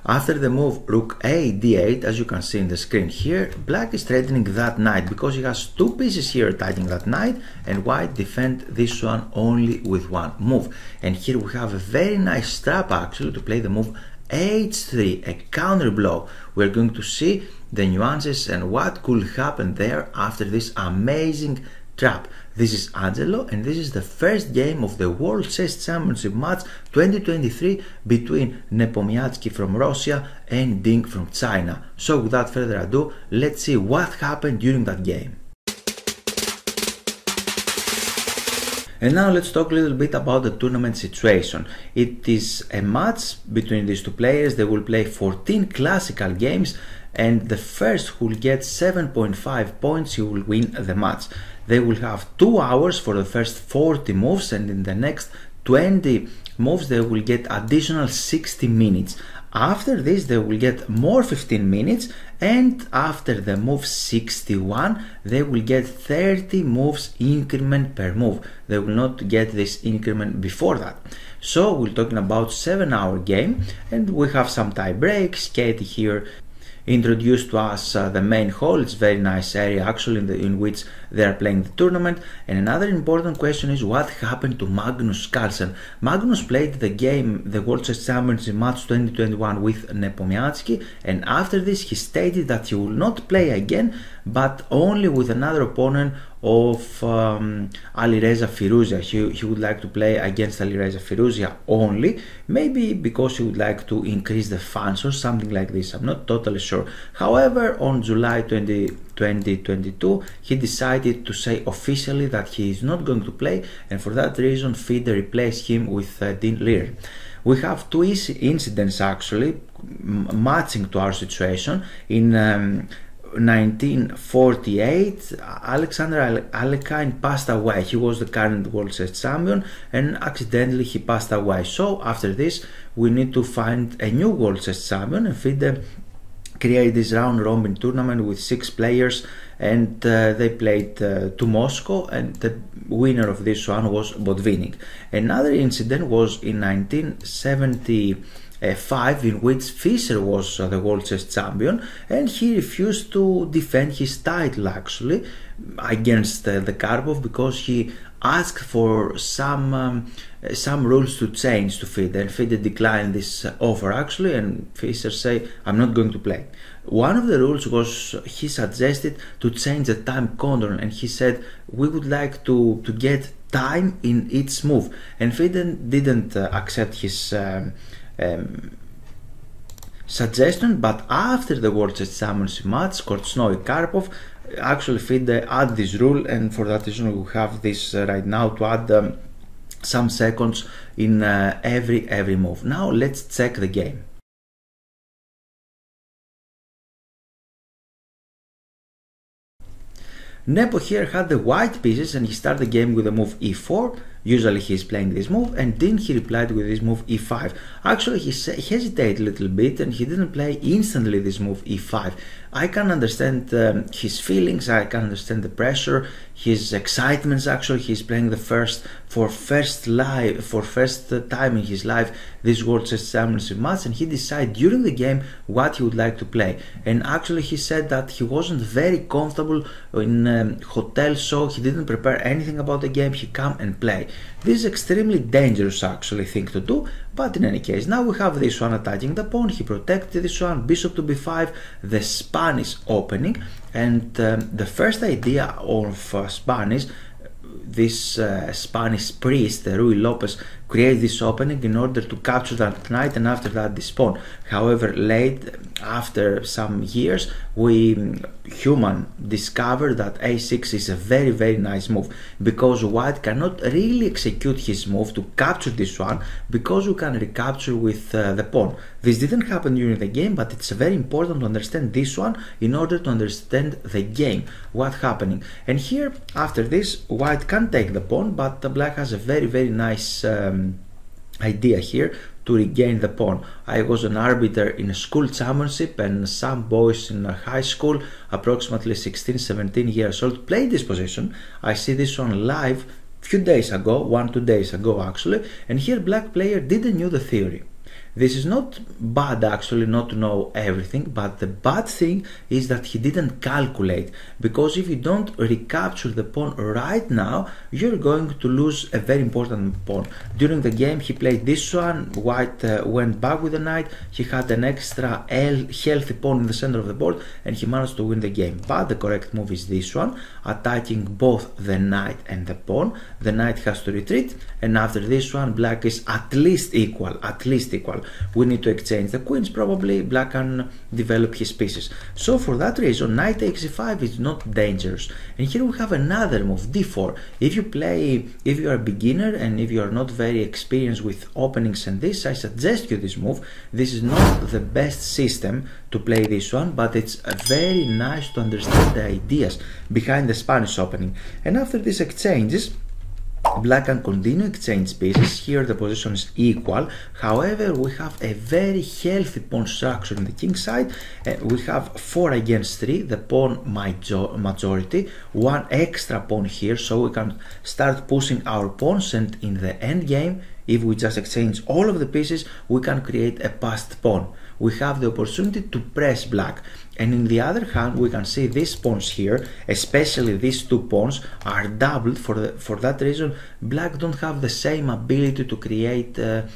After the move rook a d8, as you can see in the screen here, black is threatening that knight because he has two pieces here attacking that knight, and white defend this one only with one move. And here we have a very nice trap actually to play the move h3, a counter blow. We're going to see the nuances and what could happen there after this amazing trap. This is Angelo, and this is the first game of the World Chess Championship match 2023 between Nepomniachtchi from Russia and Ding from China. So without further ado, let's see what happened during that game. And now let's talk a little bit about the tournament situation. It is a match between these two players. They will play 14 classical games, and the first who will get 7.5 points, he will win the match. They will have 2 hours for the first 40 moves, and in the next 20 moves they will get additional 60 minutes. After this they will get more 15 minutes, and after the move 61 they will get 30 moves increment per move. They will not get this increment before that. So we're talking about 7-hour game, and we have some tie breaks. Katie here introduced to us the main hall. It's a very nice area actually in which they are playing the tournament. And another important question is what happened to Magnus Carlsen. Magnus played the game, the World Chess Championship match 2021 with Nepomniachtchi, and after this he stated that he will not play again, but only with another opponent of Alireza Firouzja. He would like to play against Alireza Firouzja only, maybe because he would like to increase the fans or something like this. I'm not totally sure. However, on July 2022 he decided to say officially that he is not going to play, and for that reason FIDE replaced him with Dean Lear. We have two incidents actually matching to our situation. In 1948, Alexander Alekhine passed away. He was the current world chess champion, and accidentally he passed away. So after this we need to find a new world chess champion, and FIDE created this round robin tournament with 6 players, and they played to Moscow, and the winner of this one was Botvinnik. Another incident was in 1975, in which Fischer was the world chess champion, and he refused to defend his title actually against the Karpov because he asked for some rules to change to FIDE, and FIDE declined this offer actually, and Fischer said, I'm not going to play. One of the rules was he suggested to change the time control, and he said we would like to get time in each move, and FIDE didn't accept his suggestion. But after the World Chess Championship match, Korchnoi Karpov, actually FIDE add this rule, and for that reason we have this right now to add some seconds in every move. Now let's check the game. Nepo here had the white pieces, and he started the game with the move e4. Usually he is playing this move, and then he replied with this move e5. Actually he hesitated a little bit, and he didn't play instantly this move e5. I can understand his feelings, I can understand the pressure, his excitements. Actually he's playing the first time in his life this World Chess Championship match, and he decided during the game what he would like to play. And actually he said that he wasn't very comfortable in hotel, so he didn't prepare anything about the game, he come and play. This is extremely dangerous actually thing to do, but in any case, now we have this one attacking the pawn. He protected this one, bishop to b5, the Spanish opening, and the first idea of Spanish, this Spanish priest, Ruy Lopez, created this opening in order to capture that knight and after that this pawn. However, late, after some years, human discovered that a6 is a very nice move, because white cannot really execute his move to capture this one, because we can recapture with the pawn. This didn't happen during the game, but it's very important to understand this one in order to understand the game, what's happening. And here, after this, white can take the pawn, but the black has a very nice idea here to regain the pawn. I was an arbiter in a school championship, and some boys in a high school, approximately 16-17 years old, played this position. I see this one live few days ago, 1-2 days ago actually, and here black player didn't know the theory. This is not bad actually, not to know everything, but the bad thing is that he didn't calculate, because if you don't recapture the pawn right now, you're going to lose a very important pawn. During the game he played this one, white went back with the knight, he had an extra healthy pawn in the center of the board and he managed to win the game. But the correct move is this one, attacking both the knight and the pawn. The knight has to retreat, and after this one black is at least equal. We need to exchange the queens, probably black can develop his pieces. So for that reason knight takes e5 is not dangerous. And here we have another move, d4. If you are a beginner and if you are not very experienced with openings and this, I suggest you this move. This is not the best system to play this one, but it's very nice to understand the ideas behind the Spanish opening. And after these exchanges, black can continue exchange pieces. Here the position is equal. However, we have a very healthy pawn structure on the king side. We have 4 against 3, the pawn majority, 1 extra pawn here, so we can start pushing our pawns, and in the end game, if we just exchange all of the pieces, we can create a passed pawn. We have the opportunity to press black. And in the other hand, we can see these pawns here, especially these 2 pawns, are doubled. For that reason, black don't have the same ability to create a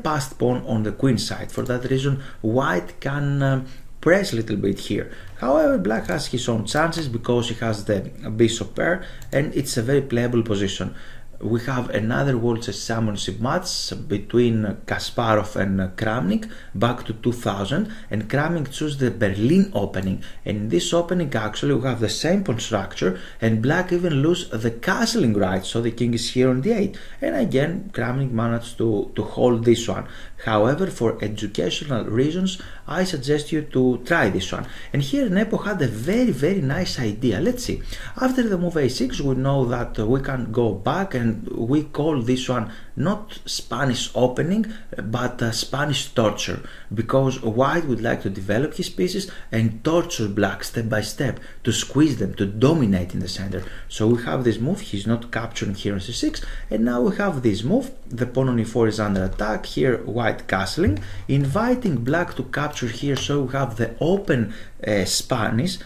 passed pawn on the queen side. For that reason, white can press a little bit here. However, black has his own chances because he has the bishop pair, and it's a very playable position. We have another World Chess Championship match between Kasparov and Kramnik back to 2000, and Kramnik chose the Berlin opening, and in this opening actually we have the same pawn structure, and black even lose the castling right, so the king is here on d8, and again Kramnik managed to hold this one. However, for educational reasons, I suggest you to try this one. And here Nepo had a very nice idea. Let's see. After the move a6, we know that we can go back, and we call this one not Spanish opening, but Spanish torture, because white would like to develop his pieces and torture black step by step to squeeze them, to dominate in the center. So we have this move, he's not capturing here on c6, and now we have this move, the pawn on e4 is under attack, here white castling, inviting black to capture here, so we have the open Spanish,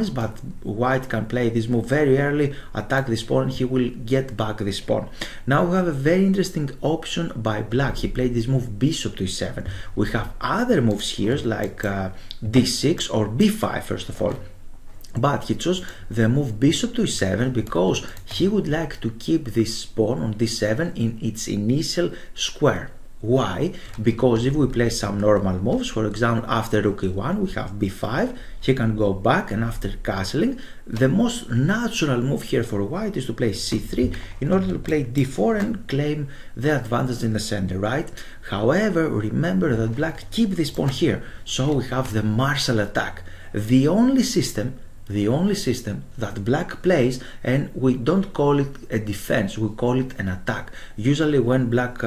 but white can play this move very early, attack this pawn, he will get back this pawn. Now we have a very interesting option by black. He played this move bishop to e7. We have other moves here like d6 or b5 first of all. But he chose the move bishop to e7 because he would like to keep this pawn on d7 in its initial square. Why? Because if we play some normal moves, for example after rook e1 we have b5, he can go back, and after castling, the most natural move here for white is to play c3 in order to play d4 and claim the advantage in the center, right? However, remember that black keep this pawn here, so we have the martial attack, the only system that black plays, and we don't call it a defense, we call it an attack. Usually when black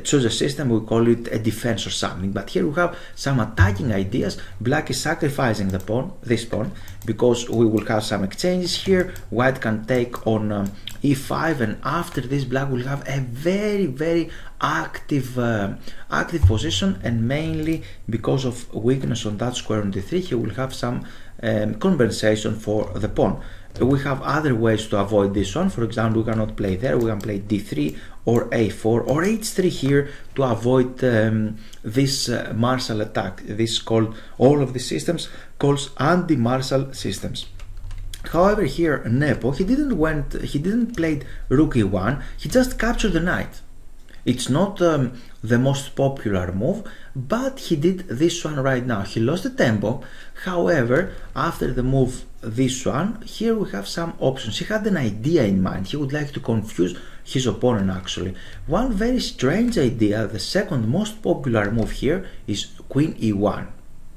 choose a system, we call it a defense or something, but here we have some attacking ideas. Black is sacrificing the pawn, this pawn, because we will have some exchanges here. White can take on e5, and after this black will have a very active position, and mainly because of weakness on that square on d3, he will have some compensation for the pawn. We have other ways to avoid this one. For example, we cannot play there, we can play d3 or a4 or h3 here to avoid this martial attack. This called, all of the systems calls anti-martial systems. However, here Nepo, he didn't play rook e1, he just captured the knight. It's not the most popular move, but he did this one right now. He lost the tempo. However, after the move this one, here we have some options. He had an idea in mind. He would like to confuse his opponent actually. One very strange idea, the second most popular move here, is queen e1.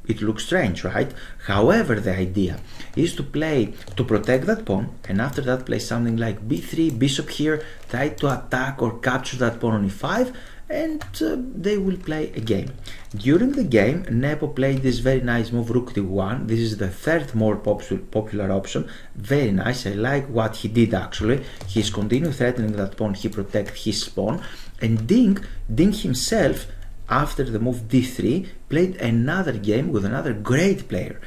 It looks strange, right? However, the idea is to protect that pawn, and after that play something like b3, bishop here, try to attack or capture that pawn on e5, and they will play a game. During the game, Nepo played this very nice move, rook d1. This is the third more popular option. Very nice, I like what he did actually. He's continuing threatening that pawn, he protects his pawn, and Ding himself after the move d3, played another game with another great player.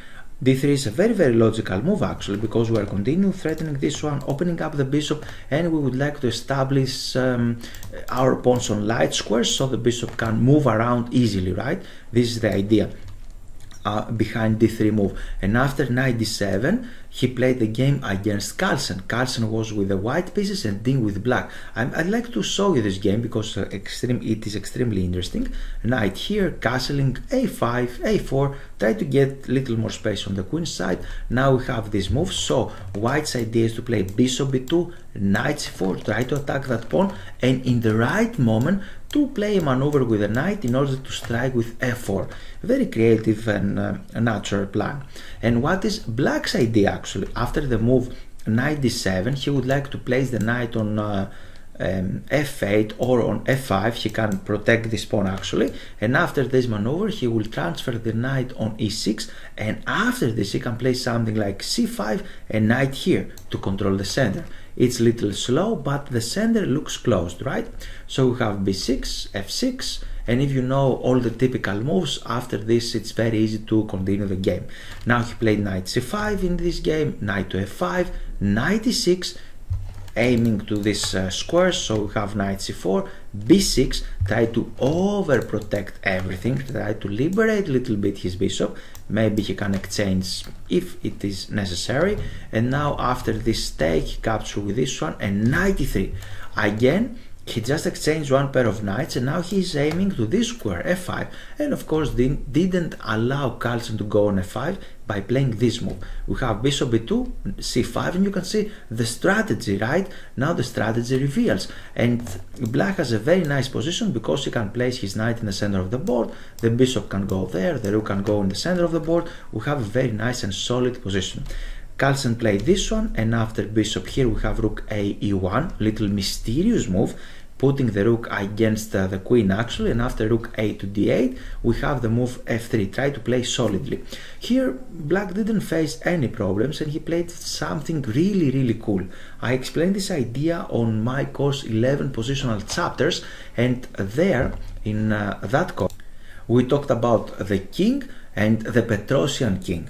d3 is a very logical move actually, because we are continuing threatening this one, opening up the bishop, and we would like to establish our pawns on light squares so the bishop can move around easily, right? This is the idea behind d3 move. And after knight d7, he played the game against Carlsen. Carlsen was with the white pieces and Dean with black. I'd like to show you this game because it is extremely interesting. Knight here, castling, a5, a4, try to get little more space on the queen side. Now we have this move, so white's idea is to play bishop b2, knight c4, try to attack that pawn, and in the right moment to play a maneuver with the knight in order to strike with f4. Very creative and natural plan. And what is black's idea actually? After the move knight d7, he would like to place the knight on f8 or on f5. He can protect this pawn actually, and after this maneuver he will transfer the knight on e6, and after this he can play something like c5 and knight here to control the center. It's a little slow, but the center looks closed, right? So we have b6, f6, and if you know all the typical moves, after this it's very easy to continue the game. Now he played knight c5 in this game, knight to f5, knight e6, aiming to this square, so we have knight c4, b6, try to overprotect everything, try to liberate a little bit his bishop, maybe he can exchange if it is necessary, and now after this take he captures with this one, and knight e3. Again, he just exchanged one pair of knights, and now he is aiming to this square, f5, and of course didn't allow Carlsen to go on f5 by playing this move. We have bishop b2, c5, and you can see the strategy, right? Now the strategy reveals, and black has a very nice position because he can place his knight in the center of the board, the bishop can go there, the rook can go in the center of the board. We have a very nice and solid position. Carlsen played this one, and after bishop here we have rook a e1, little mysterious move, putting the rook against the queen actually, and after rook a to d8 we have the move f3, try to play solidly. Here black didn't face any problems and he played something really cool. I explained this idea on my course 11 positional chapters, and there in that course we talked about the king and the Petrosian king.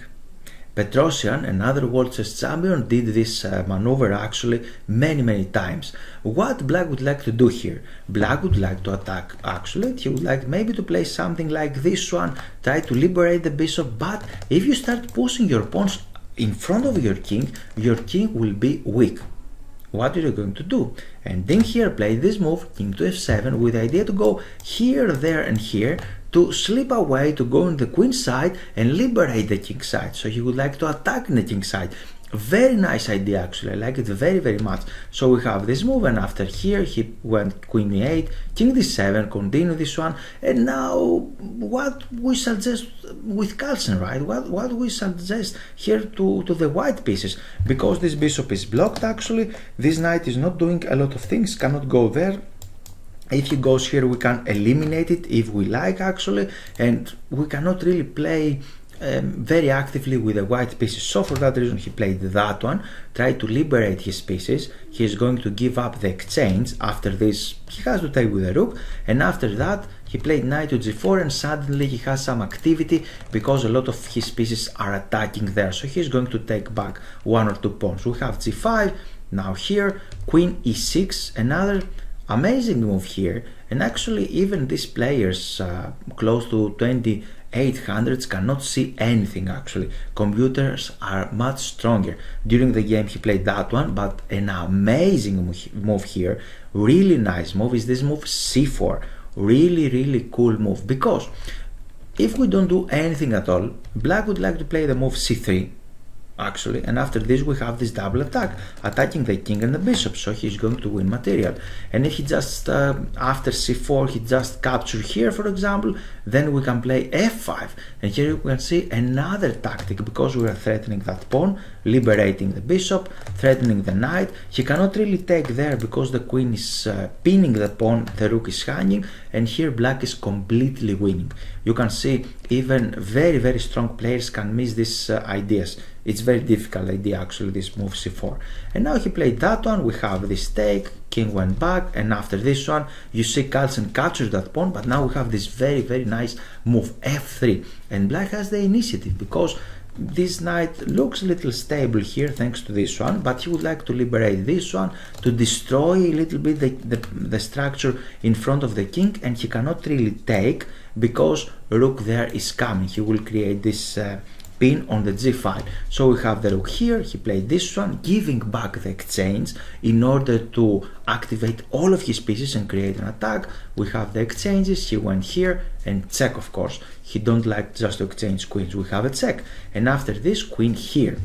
Petrosian, another world chess champion, did this maneuver actually many times. What black would like to do here? Black would like to attack actually. He would like maybe to play something like this one, try to liberate the bishop, but if you start pushing your pawns in front of your king will be weak. What are you going to do? And then here play this move, king to f7, with the idea to go here, there and here, to slip away to go on the queen side and liberate the king side. So he would like to attack in the king side. Very nice idea actually, I like it very much. So we have this move, and after here he went queen e8, king d7, continue this one, and now what we suggest with Carlsen, right? What we suggest here to the white pieces, because this bishop is blocked actually, this knight is not doing a lot of things, cannot go there. If he goes here we can eliminate it if we like actually, and we cannot really play very actively with the white pieces. So for that reason he played that one, tried to liberate his pieces. He is going to give up the exchange. After this he has to take with the rook, and after that he played knight to g4, and suddenly he has some activity because a lot of his pieces are attacking there, so he is going to take back one or two pawns. We have g5, now here queen e6, another amazing move here, and actually even these players close to 2800s cannot see anything actually. Computers are much stronger. During the game he played that one, but an amazing move here, really nice move is this move c4, really cool move, because if we don't do anything at all, black would like to play the move c3 actually, and after this we have this double attack, attacking the king and the bishop, so he's going to win material. And if he just after c4 he just captures here for example, then we can play f5, and here you can see another tactic, because we are threatening that pawn, liberating the bishop, threatening the knight. He cannot really take there because the queen is pinning the pawn, the rook is hanging, and here black is completely winning. You can see even very strong players can miss these ideas. It's very difficult idea actually, this move c4. And now he played that one. We have this take, king went back, and after this one you see Carlsen captures that pawn, but now we have this very nice move f3, and black has the initiative because this knight looks a little stable here thanks to this one, but he would like to liberate this one to destroy a little bit the structure in front of the king, and he cannot really take because rook there is coming. He will create this pin on the g file. So we have the rook here, he played this one, giving back the exchange in order to activate all of his pieces and create an attack. We have the exchanges, he went here and check, of course. He don't like just to exchange queens, we have a check. And after this, queen here,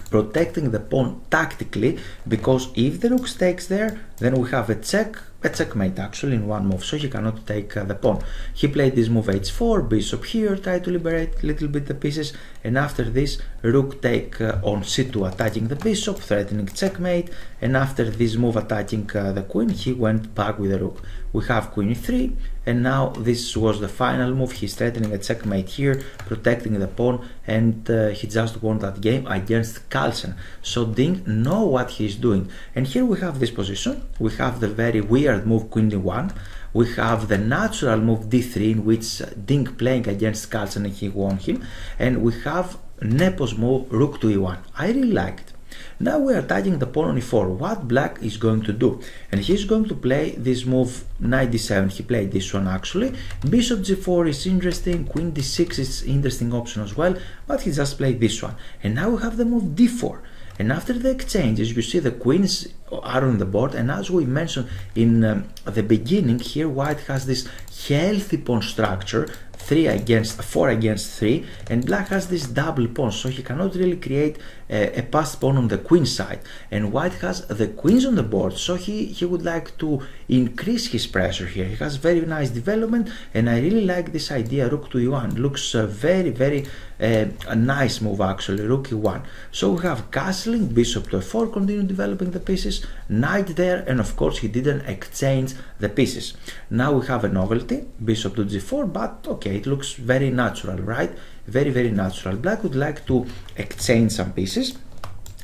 protecting the pawn tactically, because if the rook takes there, then we have a checkmate actually in one move, so he cannot take the pawn. He played this move h4, bishop here, try to liberate a little bit the pieces, and after this rook take on c2, attacking the bishop, threatening checkmate, and after this move attacking the queen, he went back with the rook. We have queen e3, and now this was the final move. He's threatening a checkmate here, protecting the pawn, and he just won that game against Carlsen. So Ding know what he's doing. And here we have this position. We have the very weird move queen d1. We have the natural move d3 in which Ding playing against Carlsen and he won him. And we have Nepo's move rook to e1. I really like it. Now we are attacking the pawn on e4. What black is going to do? And he's going to play this move knight d7. He played this one actually. Bishop g4 is interesting. Queen d6 is interesting option as well. But he just played this one. And now we have the move d4. And after the exchanges, you see the queens are on the board. And as we mentioned in the beginning, here white has this healthy pawn structure. 4 against 3, and black has this double pawn, so he cannot really create a passed pawn on the queen side, and white has the queens on the board, so he would like to increase his pressure here. He has very nice development, and I really like this idea. Rook to e1 looks very a nice move actually. Rook e1. So we have castling, bishop to f4, continue developing the pieces, knight there, and of course he didn't exchange the pieces. Now we have a novelty, bishop to g4, but okay, it looks very natural, right? Very natural. Black would like to exchange some pieces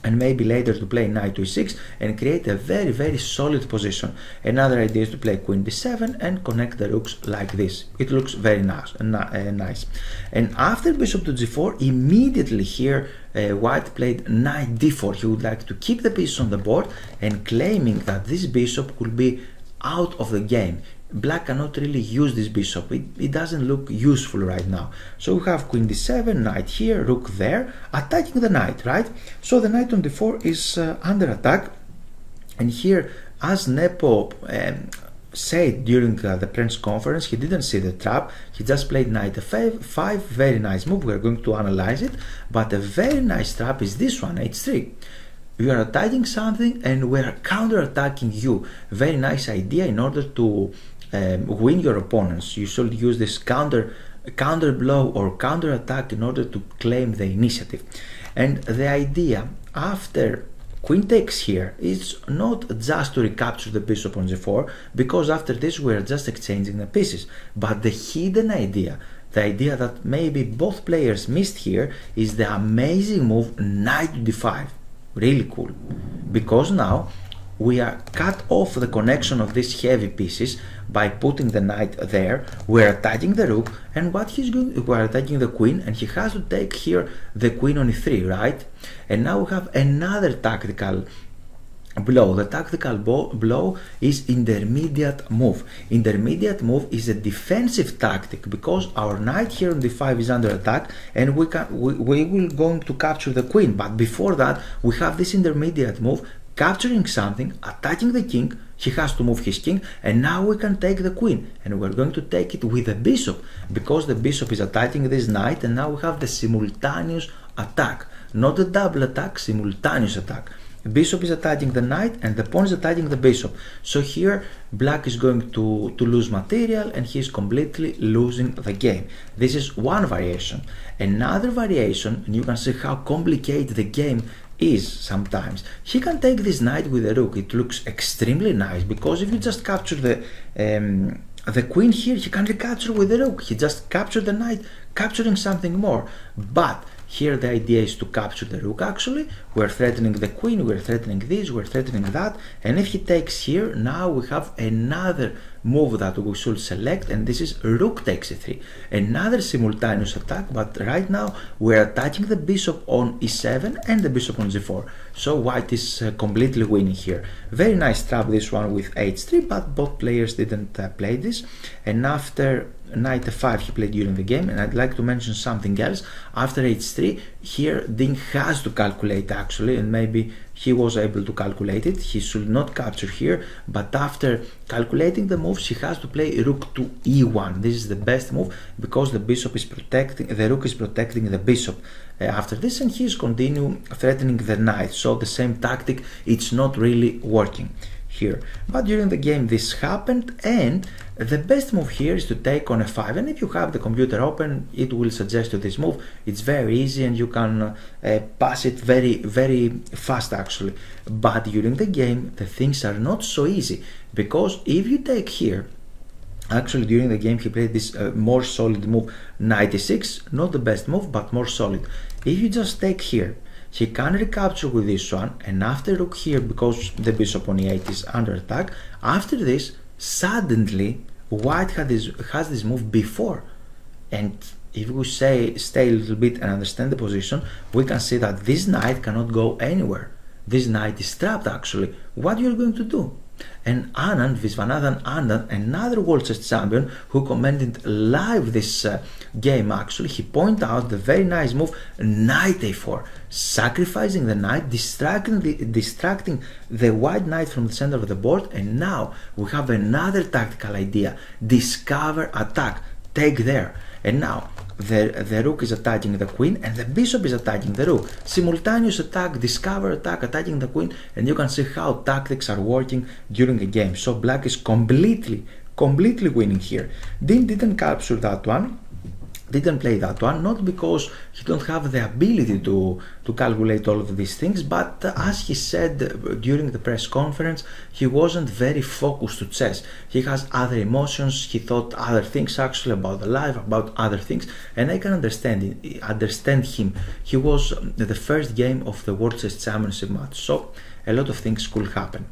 and maybe later to play knight to e6 and create a very solid position. Another idea is to play queen d7 and connect the rooks like this. It looks very nice. And after bishop to g4, immediately here white played knight d4. He would like to keep the piece on the board and claiming that this bishop will be out of the game. Black cannot really use this bishop. It doesn't look useful right now. So we have queen d7, knight here, rook there, attacking the knight, right? So the knight on d4 is under attack. And here, as Nepo said during the press conference, he didn't see the trap. He just played knight f5, very nice move. We're going to analyze it. But a very nice trap is this one, h3. You are attacking something and we're counter-attacking you. Very nice idea. In order to win your opponents, you should use this counter blow or counter attack in order to claim the initiative. And the idea after queen takes here is not just to recapture the bishop on g4, because after this we are just exchanging the pieces, but the hidden idea, the idea that maybe both players missed here, is the amazing move knight to d5. Really cool, because now we are cut off the connection of these heavy pieces by putting the knight there. We're attacking the rook, and what he's doing, we're attacking the queen, and he has to take here the queen on e3, right? And now we have another tactical blow. The tactical blow is intermediate move. Intermediate move is a defensive tactic because our knight here on d5 is under attack, and we will going to capture the queen. But before that, we have this intermediate move, capturing something, attacking the king. He has to move his king, and now we can take the queen, and we're going to take it with the bishop because the bishop is attacking this knight, and now we have the simultaneous attack, not a double attack, simultaneous attack. The bishop is attacking the knight and the pawn is attacking the bishop. So here black is going to lose material and he is completely losing the game. This is one variation. Another variation, and you can see how complicated the game is sometimes. He can take this knight with a rook. It looks extremely nice because if you just capture the queen here, he can recapture with the rook. He just captured the knight, capturing something more. But here the idea is to capture the rook actually. We're threatening the queen, we're threatening this, we're threatening that. And if he takes here, now we have another move that we should select, and this is rook takes e3. Another simultaneous attack, but right now we're attacking the bishop on e7 and the bishop on g4. So white is completely winning here. Very nice trap this one with h3, but both players didn't play this. And after knight f5 he played during the game, and I'd like to mention something else. After h3 here Ding has to calculate actually, and maybe he was able to calculate it. He should not capture here, but after calculating the moves he has to play rook to e1. This is the best move because the bishop is protecting, the rook is protecting the bishop after this, and he is continue threatening the knight. So the same tactic, it's not really working here. But during the game this happened, and the best move here is to take on f5, and if you have the computer open it will suggest you this move. It's very easy and you can pass it very fast actually. But during the game the things are not so easy, because if you take here, actually during the game he played this more solid move, knight e6, not the best move but more solid. If you just take here, he can recapture with this one, and after rook here, because the bishop on e8 is under attack, after this suddenly white has this move before. And if we stay a little bit and understand the position, we can see that this knight cannot go anywhere. This knight is trapped actually. What you're going to do? And Anand, Viswanathan Anand, another world chess champion who commented live this game actually, he pointed out the very nice move knight a4, sacrificing the knight, distracting the white knight from the center of the board. And now we have another tactical idea, discover attack, take there. And now the rook is attacking the queen and the bishop is attacking the rook. Simultaneous attack, discover attack, attacking the queen, and you can see how tactics are working during the game. So black is completely winning here. Dean didn't capture that one, didn't play that one, not because he don't have the ability to calculate all of these things, but as he said during the press conference, he wasn't very focused to chess. He has other emotions, he thought other things actually about the life, about other things, and I can understand him. He was the first game of the World Chess Championship match, so a lot of things could happen.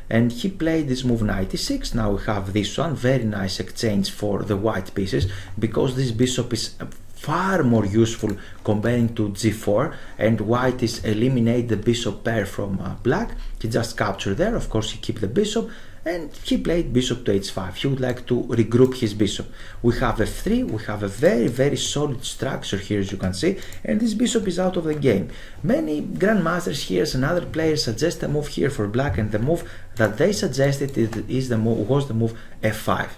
And he played this move knight e6. Now we have this one, very nice exchange for the white pieces, because this bishop is far more useful comparing to g4, and white is eliminate the bishop pair from black. He just captured there, of course he keep the bishop, and he played bishop to h5. He would like to regroup his bishop. We have f3, we have a very solid structure here, as you can see, and this bishop is out of the game. Many grandmasters here and other players suggest a move here for black, and the move that they suggested was the move f5.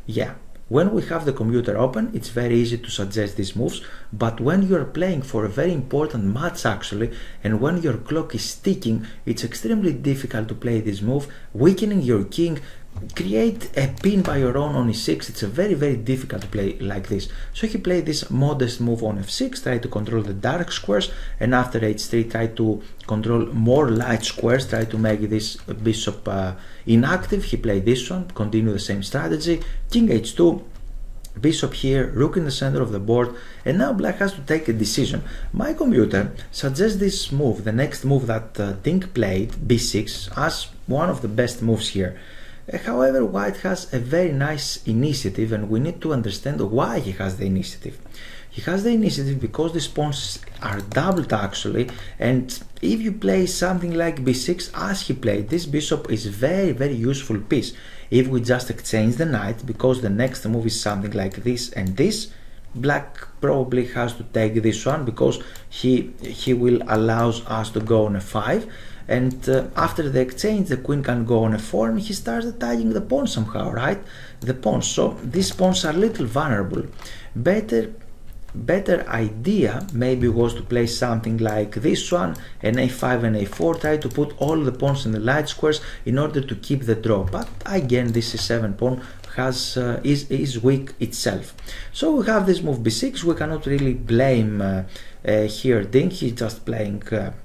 Yeah, when we have the computer open, it's very easy to suggest these moves, but when you're playing for a very important match actually, and when your clock is ticking, it's extremely difficult to play this move, weakening your king, create a pin by your own on e6. It's a very difficult to play like this. So he played this modest move on f6, try to control the dark squares, and after h3 try to control more light squares, try to make this bishop inactive. He played this one, continue the same strategy, king h2, bishop here, rook in the center of the board, and now black has to take a decision. My computer suggests this move, the next move that Ding played, b6, as one of the best moves here. However, white has a very nice initiative, and we need to understand why he has the initiative. He has the initiative because these pawns are doubled actually, and if you play something like b6 as he played, this bishop is very useful piece. If we just exchange the knight, because the next move is something like this and this, black probably has to take this one, because he will allow us to go on f5, and after the exchange the queen can go on f4, and he starts attacking the pawn somehow, right? The pawns. So these pawns are a little vulnerable. Better idea maybe was to play something like this one, and a5 and a4, try to put all the pawns in the light squares in order to keep the draw. But again, this e7 pawn is weak itself. So we have this move b6. We cannot really blame here Ding. He's just playing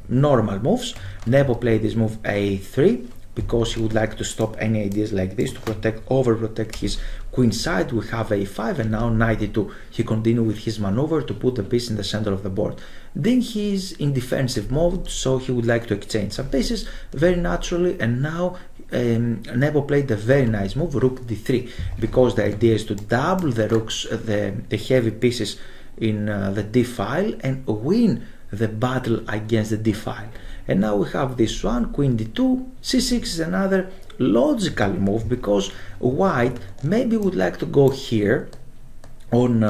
normal moves. Nepo played this move a3 because he would like to stop any ideas like this, to overprotect his queen side, we have a5 and now knight e2. He continued with his maneuver to put the piece in the center of the board. Then he is in defensive mode, so he would like to exchange some pieces very naturally, and now Nepo played a very nice move, rook d3, because the idea is to double the rooks, the heavy pieces in the d file, and win the battle against the d file. And now we have this one, queen d2, c6 is another logical move, because white maybe would like to go here on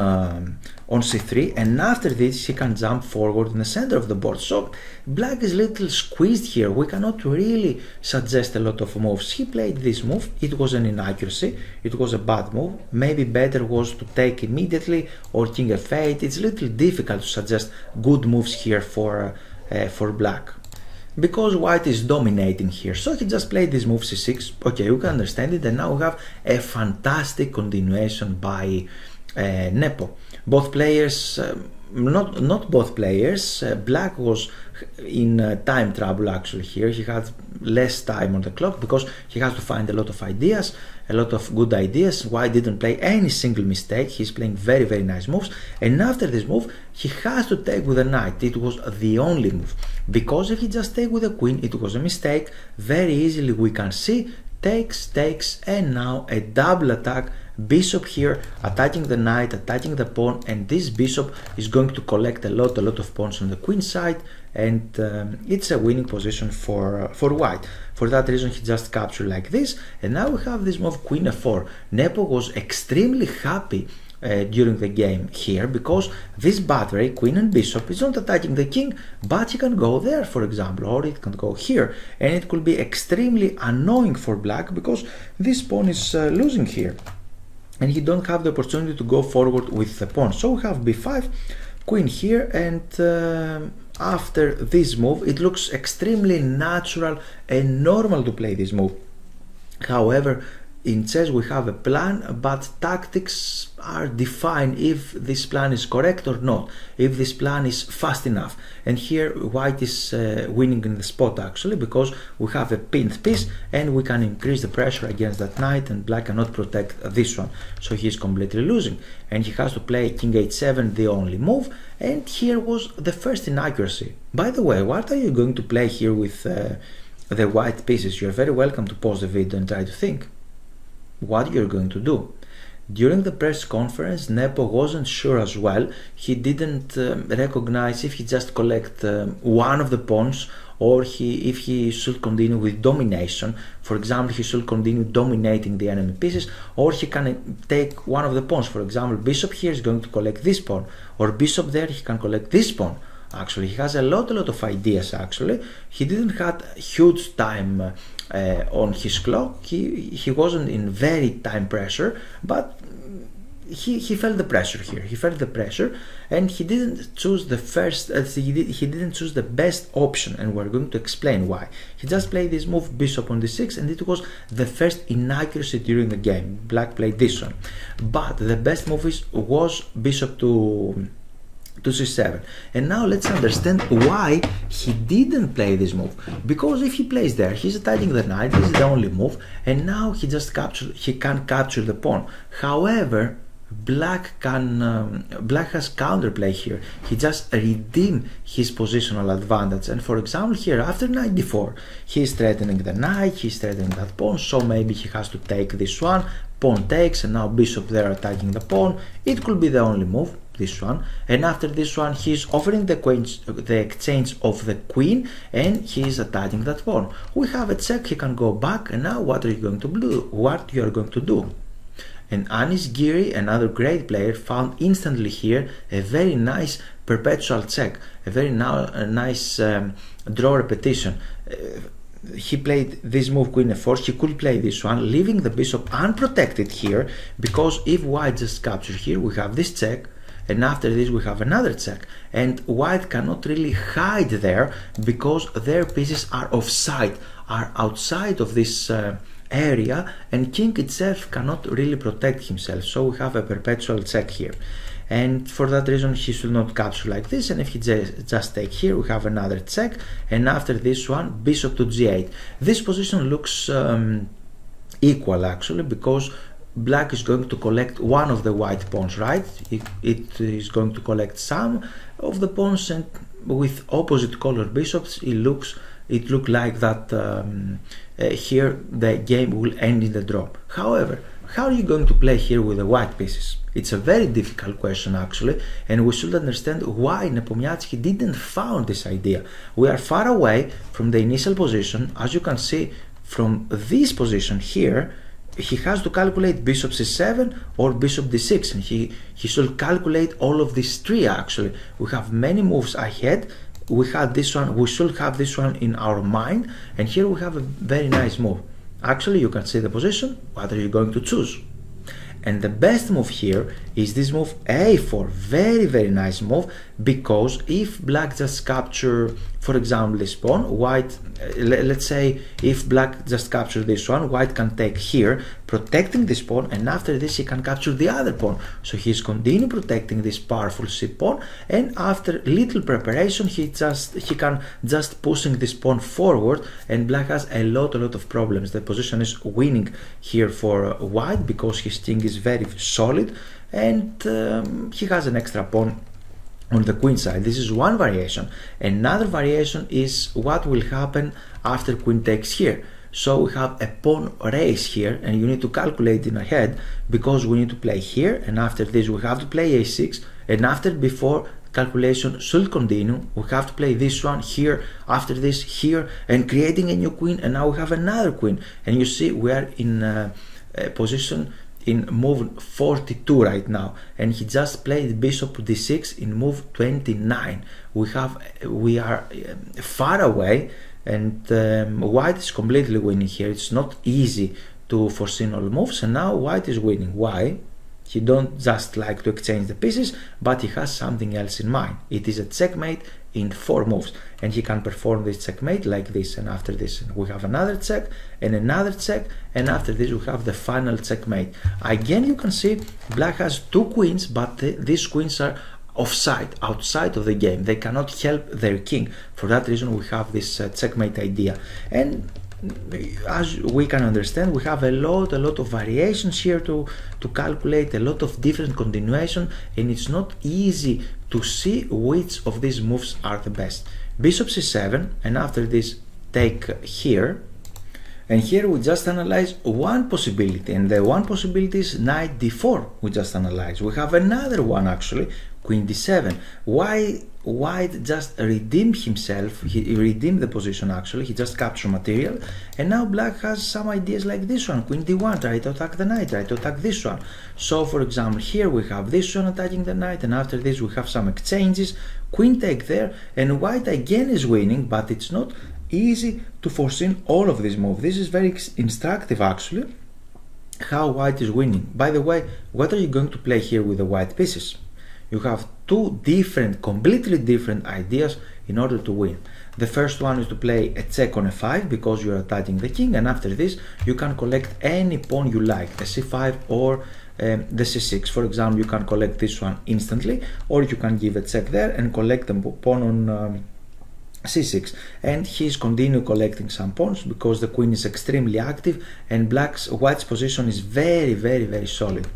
c3, and after this he can jump forward in the center of the board. So black is a little squeezed here. We cannot really suggest a lot of moves. He played this move. It was an inaccuracy. It was a bad move. Maybe better was to take immediately or king f8. It's a little difficult to suggest good moves here for black, because white is dominating here. So he just played this move c6. Okay, you can understand it. And now we have a fantastic continuation by Nepo. Both players, not both players, black was in time trouble actually here. He had less time on the clock because he has to find a lot of ideas, a lot of good ideas. White didn't play any single mistake. He's playing very, very nice moves. And after this move, he has to take with a knight. It was the only move, because if he just take with a queen, it was a mistake. Very easily we can see takes, and now a double attack. Bishop here attacking the knight, attacking the pawn, and this bishop is going to collect a lot of pawns on the queen side, and it's a winning position for white. For that reason he just captured like this, and now we have this move queen f4. Nepo was extremely happy during the game here, because this battery, queen and bishop, is not attacking the king, but he can go there, for example, or it can go here, and it could be extremely annoying for black, because this pawn is losing here, and he don't have the opportunity to go forward with the pawn. So we have b5, queen here, and after this move it looks extremely natural and normal to play this move. However, in chess we have a plan, but tactics are defined if this plan is correct or not, if this plan is fast enough. And here white is winning in the spot actually, because we have a pinned piece and we can increase the pressure against that knight, and black cannot protect this one, so he is completely losing, and he has to play king h7, the only move. And here was the first inaccuracy. By the way, what are you going to play here with the white pieces? You're very welcome to pause the video and try to think what you're going to do. During the press conference, Nepo wasn't sure as well. He didn't recognize if he just collect one of the pawns, or if he should continue with domination. For example, he should continue dominating the enemy pieces, or he can take one of the pawns. For example, bishop here is going to collect this pawn, or bishop there, he can collect this pawn. Actually, he has a lot of ideas actually. He didn't have huge time on his clock. He wasn't in very time pressure, but he felt the pressure here. He felt the pressure, and he didn't choose the first. He didn't choose the best option, and we're going to explain why. He just played this move, bishop on d6, and it was the first inaccuracy during the game. Black played this one, but the best move was bishop to c7. And now let's understand why he didn't play this move, because if he plays there, he's attacking the knight. This is the only move, and now he can capture the pawn. However, black has counterplay here. He just redeemed his positional advantage, and for example here after knight d4, he is threatening the knight, he's threatening that pawn, so maybe he has to take this one, pawn takes, and now bishop there attacking the pawn. It could be the only move, this one, and after this one he's offering the exchange of the queen, and he is attacking that pawn. We have a check, he can go back, and now what are you going to do? What you are going to do? And Anis Giri, another great player, found instantly here a very nice perpetual check, a very nice draw repetition. He played this move queen f4. He could play this one, leaving the bishop unprotected here, because if white just captures here, we have this check, and after this we have another check, and white cannot really hide there because their pieces are offside, are outside of this area, and king itself cannot really protect himself, so we have a perpetual check here. And for that reason he should not capture like this, and if he just take here, we have another check, and after this one bishop to g8. This position looks equal actually, because black is going to collect one of the white pawns, right? It is going to collect some of the pawns, and with opposite color bishops it looks like that here the game will end in the draw. However, how are you going to play here with the white pieces? It's a very difficult question actually, and we should understand why Nepomniachtchi didn't found this idea. We are far away from the initial position. As you can see from this position here, he has to calculate bishop c7 or bishop d6, and he should calculate all of these three actually. We have many moves ahead. We had this one, we should have this one in our mind, and here we have a very nice move. Actually, you can see the position. What are you going to choose? And the best move here is this move a4, very nice move, because if black just capture, for example, this pawn, white, let's say if black just capture this one, white can take here, protecting this pawn, and after this he can capture the other pawn. So he's continue protecting this powerful c pawn, and after little preparation he can just pushing this pawn forward, and black has a lot of problems. The position is winning here for white because his king is very solid, and he has an extra pawn on the queen side. This is one variation. Another variation is what will happen after queen takes here. So we have a pawn race here, and you need to calculate in ahead, because we need to play here, and after this we have to play a6, and after before calculation should continue, we have to play this one here, after this here, and creating a new queen, and now we have another queen, and you see we are in a position in move 42 right now, and he just played bishop d6 in move 29. We are far away, and white is completely winning here. It's not easy to foresee all moves, and now white is winning. Why? He don't just like to exchange the pieces, but he has something else in mind. It is a checkmate in 4 moves, and he can perform this checkmate like this, and after this we have another check and another check, and after this we have the final checkmate. Again, you can see black has 2 queens, but these queens are offside, outside of the game. They cannot help their king. For that reason we have this checkmate idea, and as we can understand, we have a lot of variations here to calculate, a lot of different continuation, and it's not easy to see which of these moves are the best. Bishop c7, and after this take here, and here we just analyze one possibility, and the one possibility is knight d4. We just analyze. We have another one actually, queen d7. Why white just redeemed himself? He redeemed the position actually. He just captured material, and now black has some ideas like this one, queen d1, try to attack the knight, try to attack this one. So for example, here we have this one attacking the knight, and after this we have some exchanges, queen take there, and white again is winning, but it's not easy to foresee all of these moves. This is very instructive actually, how white is winning. By the way, what are you going to play here with the white pieces? You have 2 different, completely different ideas in order to win. The first one is to play a check on f5 because you are attacking the king, and after this you can collect any pawn you like, a c5 or the c6. For example, you can collect this one instantly, or you can give a check there and collect the pawn on c6, and he's continue collecting some pawns because the queen is extremely active, and white's position is very solid.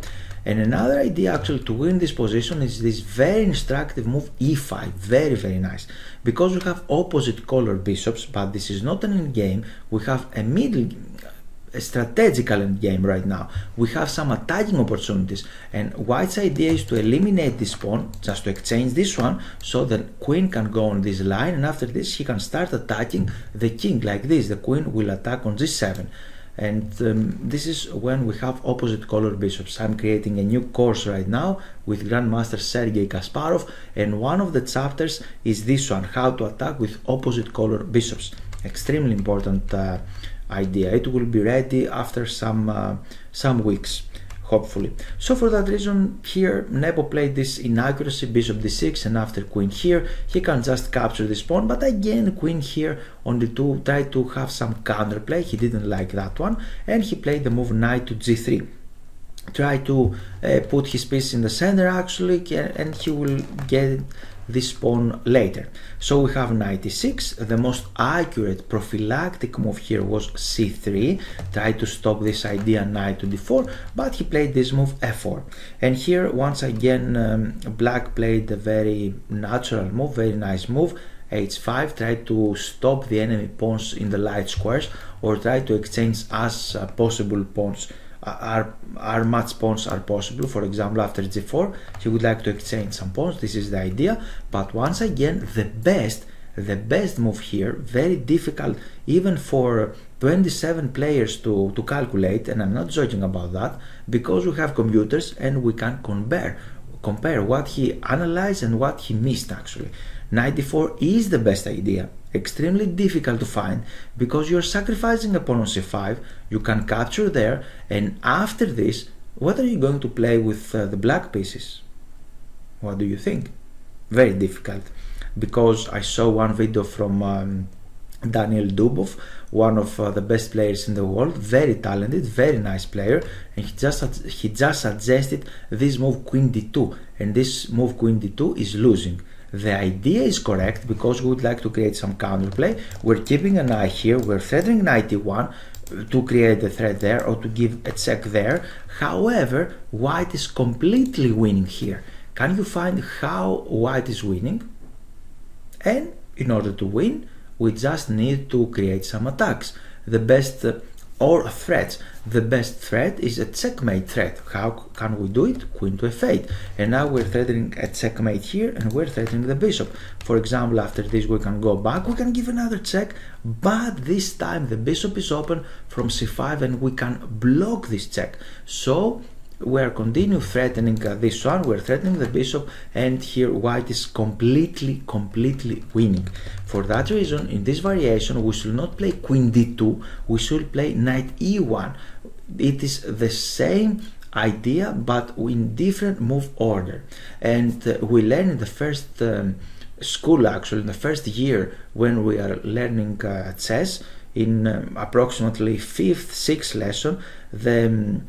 And another idea actually to win this position is this very instructive move e5, very nice, because we have opposite color bishops, but this is not an endgame. We have a strategical endgame right now. We have some attacking opportunities, and white's idea is to eliminate this pawn, just to exchange this one, so the queen can go on this line, and after this he can start attacking the king like this. The queen will attack on g7. And this is when we have opposite color bishops. I'm creating a new course right now with Grandmaster Sergei Kasparov, and one of the chapters is this one, how to attack with opposite color bishops. Extremely important idea. It will be ready after some weeks, hopefully. So for that reason, here Nepo played this inaccuracy, bishop d6, and after queen here, he can just capture this pawn, but again queen here only to try to have some counterplay. He didn't like that one, and he played the move knight to g3. Try to put his piece in the center actually, and he will get this pawn later. So we have knight e6. The most accurate prophylactic move here was c3, try to stop this idea knight to d4, but he played this move f4. And here once again black played a very natural move, very nice move, h5, try to stop the enemy pawns in the light squares, or try to exchange as possible pawns are much pawns are possible. For example, after g4 he would like to exchange some pawns, this is the idea. But once again the best move here, very difficult even for 27 players to calculate, and I'm not joking about that, because we have computers and we can compare what he analyzed and what he missed actually. Knight d4 is the best idea, extremely difficult to find because you're sacrificing a pawn on c5, you can capture there, and after this, what are you going to play with the black pieces? What do you think? Very difficult, because I saw one video from Daniel Dubov, one of the best players in the world, very talented, very nice player, and he just suggested this move queen d2, and this move queen d2 is losing. The idea is correct because we would like to create some counterplay. We're keeping an eye here, we're threatening knight e1 to create a threat there or to give a check there. However, white is completely winning here. Can you find how white is winning? And in order to win, we just need to create some attacks. The best or threats. The best threat is a checkmate threat. How can we do it? Queen to f8. And now we're threatening a checkmate here, and we're threatening the bishop. For example, after this we can go back, we can give another check, but this time the bishop is open from c5 and we can block this check. So we're continue threatening this one, we're threatening the bishop, and here white is completely winning. For that reason, in this variation we should not play queen d2, we should play knight e1. It is the same idea but in different move order, and we learn in the first school, actually in the first year when we are learning chess, in approximately 5th, 6th lesson, the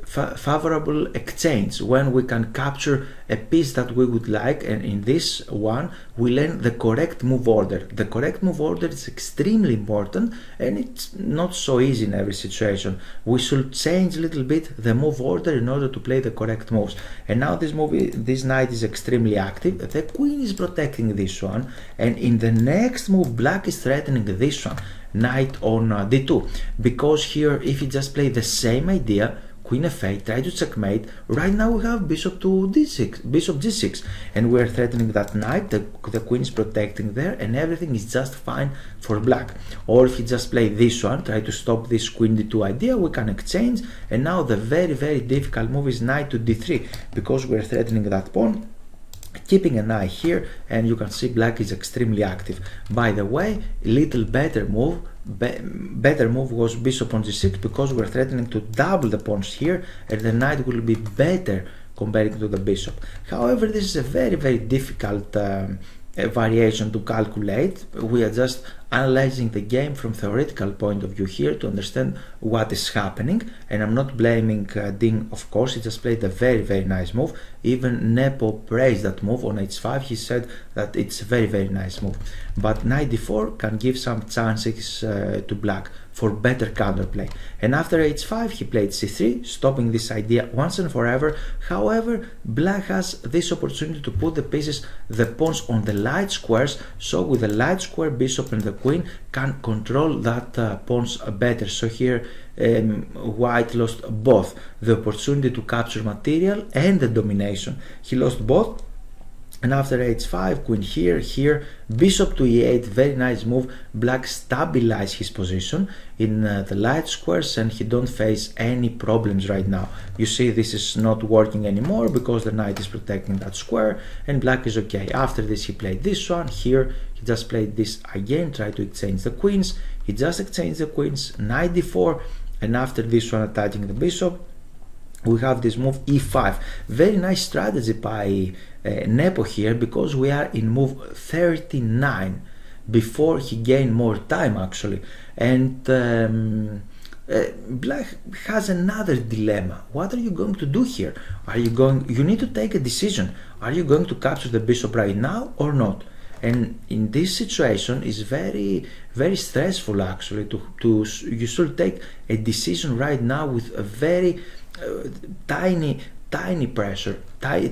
favorable exchange, when we can capture a piece that we would like, and in this one we learn the correct move order. The correct move order is extremely important, and it's not so easy in every situation. We should change a little bit the move order in order to play the correct moves. And now this knight is extremely active, the queen is protecting this one, and in the next move black is threatening this one, knight on d2, because here if you just play the same idea, queen f8, try to checkmate. Right now we have bishop to d6, bishop g6, and we're threatening that knight, the queen is protecting there, and everything is just fine for black. Or if you just play this one, try to stop this queen d2 idea, we can exchange, and now the very difficult move is knight to d3, because we're threatening that pawn. Keeping an eye here, and you can see black is extremely active. By the way, little better move was bishop on g6, because we're threatening to double the pawns here, and the knight will be better compared to the bishop. However, this is a very difficult variation to calculate. We are just analyzing the game from theoretical point of view here to understand what is happening, and I'm not blaming Dean, of course. He just played a very nice move. Even Nepo praised that move on h5. He said that it's a very nice move, but knight d4 can give some chances to black for better counterplay. And after h5 he played c3, stopping this idea once and forever. However, black has this opportunity to put the pieces, the pawns on the light squares, so with the light square bishop and the queen can control that pawns better. So here white lost both the opportunity to capture material and the domination. He lost both. And after h5, queen here, bishop to e8, very nice move. Black stabilized his position in the light squares, and he don't face any problems right now. You see, this is not working anymore because the knight is protecting that square, and black is okay. After this he played this one. Here he just played this again, try to exchange the queens. He just exchanged the queens, knight d4, and after this one attacking the bishop, we have this move e5. Very nice strategy by Nepo here, because we are in move 39 before he gained more time actually, and Black has another dilemma. What are you going to do here? You need to take a decision. Are you going to capture the bishop right now or not? And in this situation is very, very stressful actually. You should take a decision right now with a very tiny pressure, tiny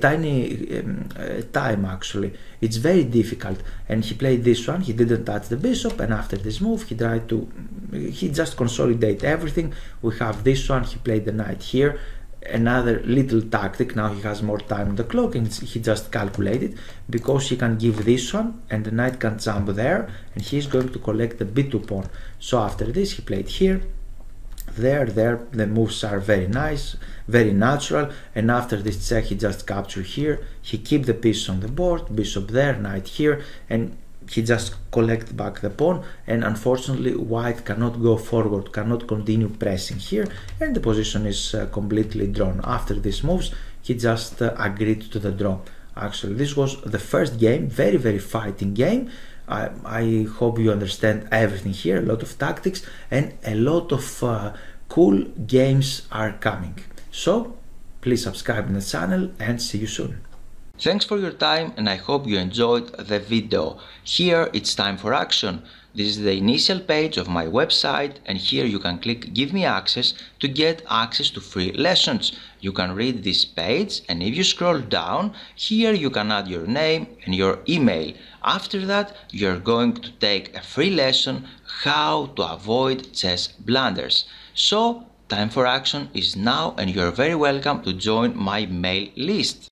time actually. It's very difficult. And he played this one. He didn't touch the bishop, and after this move he just consolidate everything. We have this one. He played the knight here. Another little tactic. Now he has more time on the clock, and he just calculated, because he can give this one and the knight can jump there, and he's going to collect the b2 pawn. So after this he played here, there, the moves are very nice, very natural, and after this check he just captured here. He keep the piece on the board, bishop there, knight here, and he just collect back the pawn, and unfortunately white cannot go forward, cannot continue pressing here, and the position is completely drawn. After these moves he just agreed to the draw. Actually, this was the first game, very, very fighting game. I hope you understand everything here, a lot of tactics and a lot of cool games are coming. So please subscribe to the channel and see you soon. Thanks for your time, and I hope you enjoyed the video. Here it's time for action. This is the initial page of my website, and here you can click Give me access to get access to free lessons. You can read this page, and if you scroll down, here you can add your name and your email. After that, you're going to take a free lesson how to avoid chess blunders. So time for action is now, and you're very welcome to join my mail list.